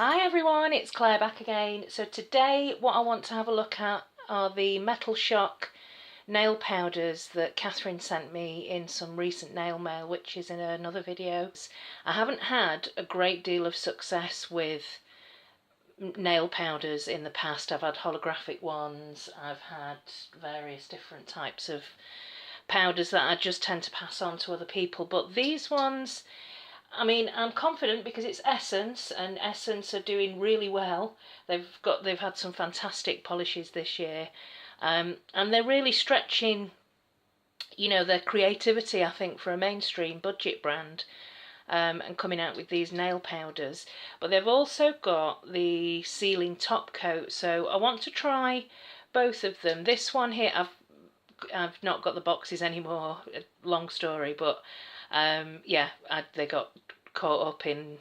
Hi everyone, it's Claire back again. So today what I want to have a look at are the Metal Shock nail powders that Catherine sent me in some recent nail mail, which is in another video. I haven't had a great deal of success with nail powders in the past. I've had holographic ones, I've had various different types of powders that I just tend to pass on to other people, but these ones, I mean, I'm confident because it's Essence, and Essence are doing really well. They've had some fantastic polishes this year, and they're really stretching, their creativity, I think, for a mainstream budget brand, and coming out with these nail powders. But they've also got the sealing top coat, so I want to try both of them. This one here, I've not got the boxes anymore. Long story, but yeah, they got caught up in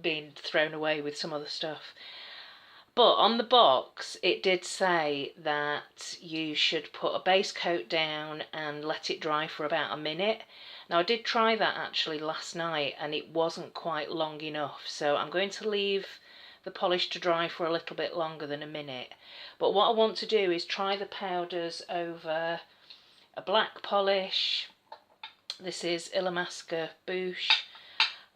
being thrown away with some other stuff. But on the box it did say that you should put a base coat down and let it dry for about a minute. Now I did try that actually last night and it wasn't quite long enough, so I'm going to leave the polish to dry for a little bit longer than a minute. But what I want to do is try the powders over a black polish. This is Illamasqua Bouche.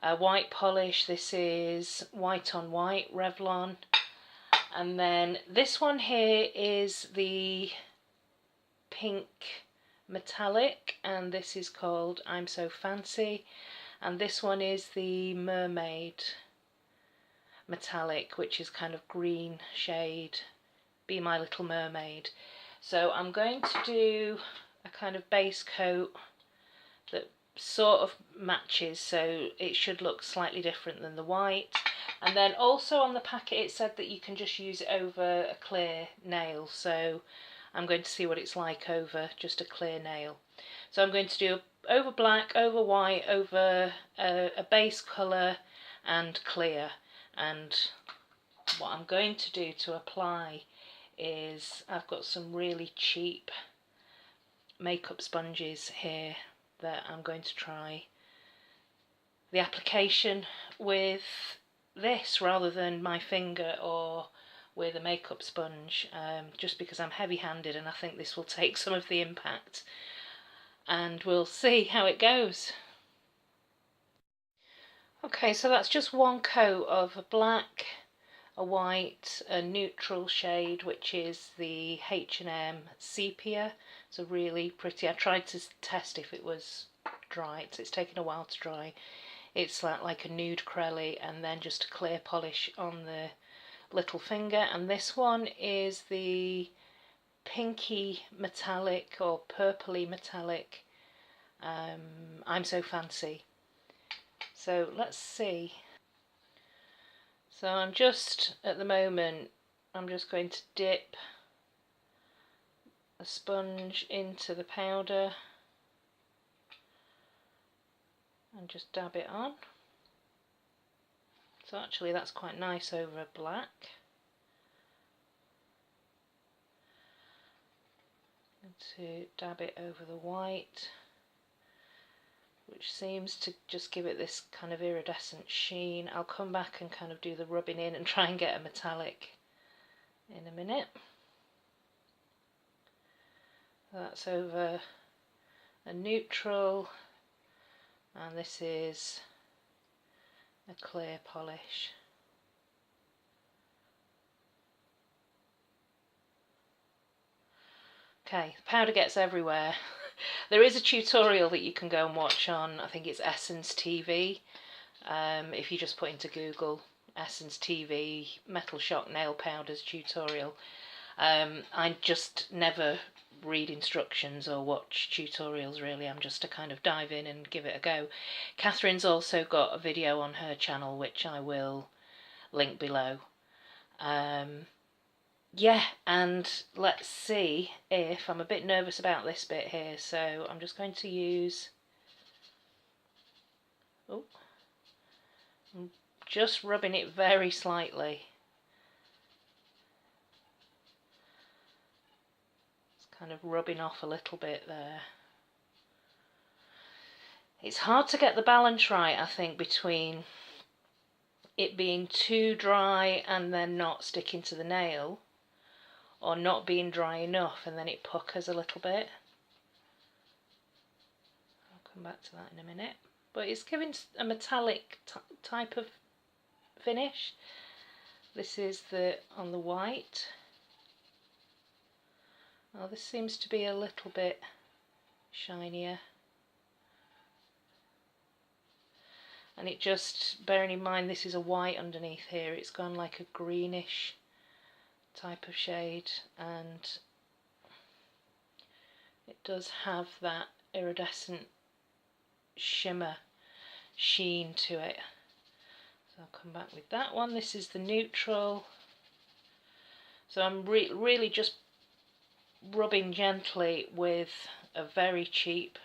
A white polish, this is white on white Revlon. And then this one here is the pink metallic, and this is called I'm So Fancy. And this one is the mermaid metallic, which is kind of green shade, Be My Little Mermaid. So I'm going to do a kind of base coat that sort of matches, so it should look slightly different than the white. And then also on the packet it said that you can just use it over a clear nail, so I'm going to see what it's like over just a clear nail. So I'm going to do over black, over white, over a base colour and clear. And what I'm going to do to apply is, I've got some really cheap makeup sponges here that I'm going to try the application with this rather than my finger or with a makeup sponge, just because I'm heavy-handed and I think this will take some of the impact, and we'll see how it goes. Okay, so that's just one coat of a black, a white, a neutral shade, which is the H&M Sepia. It's a really pretty, I tried to test if it was dry, it's taken a while to dry. It's like a nude crelly, and then just a clear polish on the little finger. And this one is the pinky metallic or purpley metallic, I'm So Fancy. So let's see. So I'm just, at the moment, I'm just going to dip a sponge into the powder and just dab it on. So actually that's quite nice over black. And to dab it over the white, which seems to just give it this kind of iridescent sheen. I'll come back and kind of do the rubbing in and try and get a metallic in a minute. That's over a neutral, and this is a clear polish. Okay, the powder gets everywhere. There is a tutorial that you can go and watch on, I think it's Essence TV. If you just put into Google Essence TV Metal Shock Nail Powders tutorial. I just never read instructions or watch tutorials really, I'm just to kind of dive in and give it a go. Catherine's also got a video on her channel which I will link below. Yeah, and let's see if, I'm a bit nervous about this bit here, so I'm just going to use, oh, I'm just rubbing it very slightly. Kind of rubbing off a little bit there. It's hard to get the balance right, I think, between it being too dry and then not sticking to the nail, or not being dry enough and then it puckers a little bit. I'll come back to that in a minute. But it's giving a metallic type of finish. This is on the white. Oh, this seems to be a little bit shinier. And it just, bearing in mind this is a white underneath here, it's gone like a greenish type of shade, and it does have that iridescent shimmer sheen to it. So I'll come back with that one. This is the neutral. So I'm really just rubbing gently with a very cheap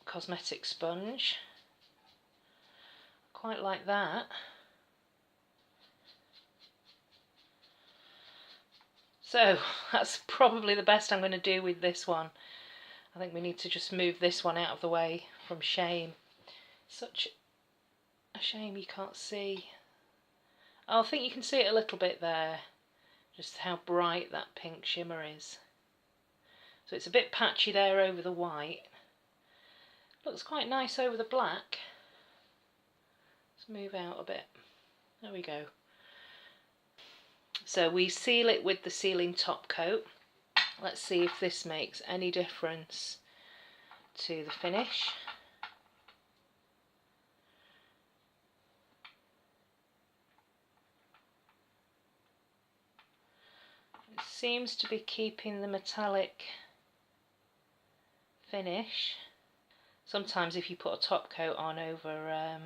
cosmetic sponge. Quite like that. So that's probably the best I'm going to do with this one. I think we need to just move this one out of the way from shame. Such a shame you can't see. Oh, I think you can see it a little bit there, just how bright that pink shimmer is. So it's a bit patchy there over the white. Looks quite nice over the black. Let's move out a bit. There we go. So we seal it with the sealing top coat. Let's see if this makes any difference to the finish. It seems to be keeping the metallic finish. Sometimes if you put a top coat on over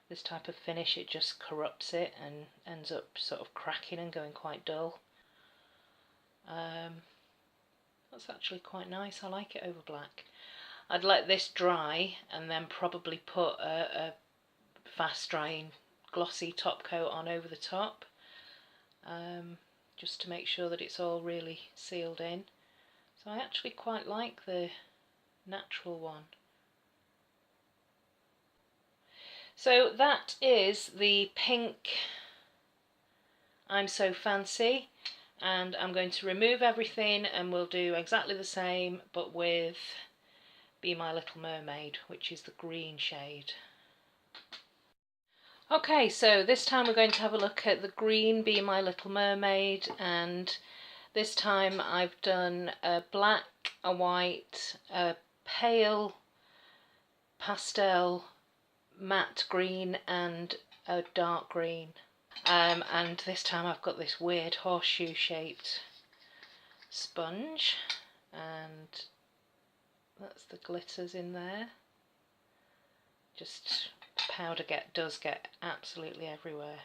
this type of finish, it just corrupts it and ends up sort of cracking and going quite dull. That's actually quite nice. I like it over black. I'd let this dry and then probably put a fast drying glossy top coat on over the top, just to make sure that it's all really sealed in. So I actually quite like the natural one. So that is the pink I'm So Fancy, and I'm going to remove everything and we'll do exactly the same but with Be My Little Mermaid, which is the green shade. Okay, so this time we're going to have a look at the green Be My Little Mermaid, and this time I've done a black, a white, a pale pastel, matte green and a dark green. And this time I've got this weird horseshoe shaped sponge, and that's the glitters in there. Just powder does get absolutely everywhere.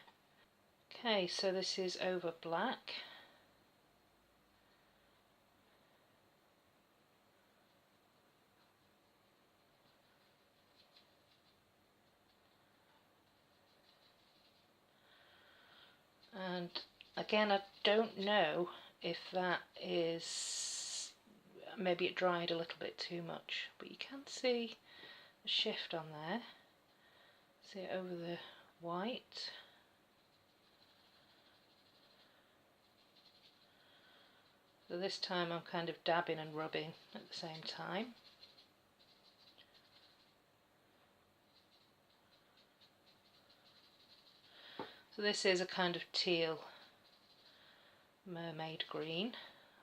Okay, so this is over black. And again, I don't know if that is, maybe it dried a little bit too much, but you can see the shift on there. See it over the white. So this time I'm kind of dabbing and rubbing at the same time. So this is a kind of teal mermaid green.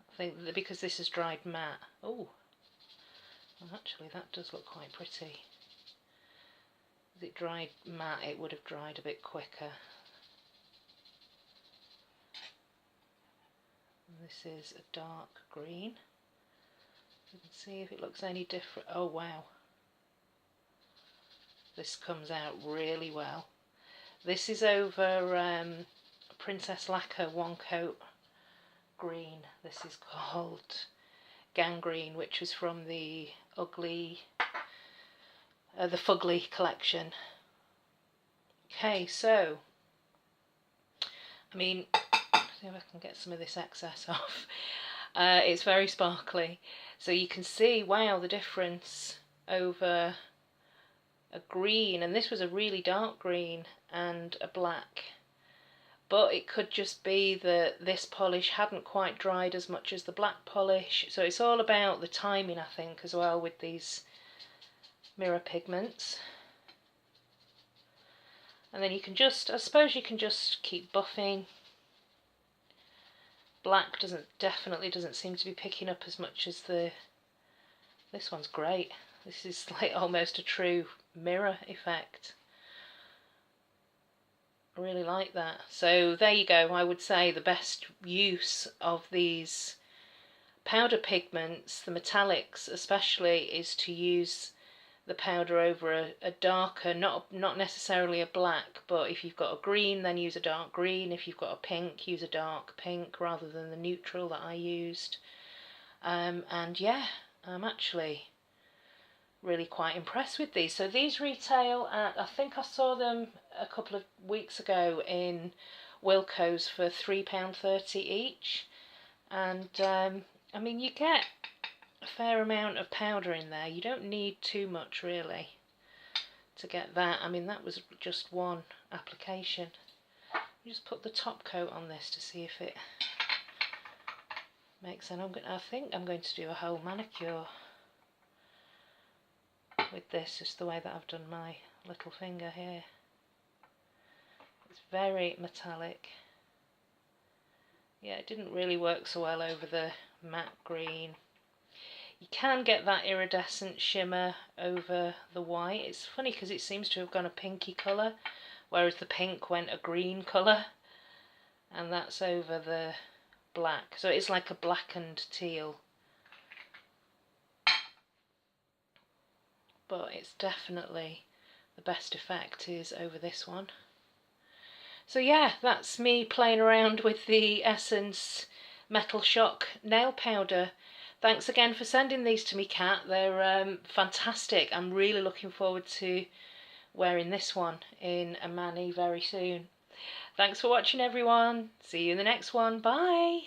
I think that because this is dried matte. Oh, well, actually that does look quite pretty. If it dried matte, it would have dried a bit quicker. And this is a dark green. You can see if it looks any different. Oh wow, this comes out really well. This is over Princess Lacquer one coat green. This is called Gangrene, which was from the the Fugly collection. Okay, so I mean, see if I can get some of this excess off. It's very sparkly, so you can see, wow, the difference over a green, and this was a really dark green and a black. But it could just be that this polish hadn't quite dried as much as the black polish. So it's all about the timing, I think, as well with these mirror pigments. And then you can just, I suppose you can just keep buffing. Black definitely doesn't seem to be picking up as much as this one's great. This is like almost a true mirror effect. I really like that. So there you go. I would say the best use of these powder pigments, the metallics especially, is to use the powder over a darker, not necessarily a black, but if you've got a green, then use a dark green. If you've got a pink, use a dark pink rather than the neutral that I used. And yeah, I'm actually really quite impressed with these. So these retail at, I think I saw them a couple of weeks ago in Wilko's for £3.30 each, and I mean, you get a fair amount of powder in there. You don't need too much really to get that. I mean, that was just one application. You just put the top coat on this to see if it makes sense. I think I'm going to do a whole manicure with this, just the way that I've done my little finger here. It's very metallic. Yeah, it didn't really work so well over the matte green. You can get that iridescent shimmer over the white. It's funny because it seems to have gone a pinky colour, whereas the pink went a green colour, and that's over the black. So it's like a blackened teal. But it's definitely the best effect is over this one. So yeah, that's me playing around with the Essence Metal Shock nail powder. Thanks again for sending these to me, Kat. They're fantastic. I'm really looking forward to wearing this one in a mani very soon. Thanks for watching, everyone. See you in the next one. Bye.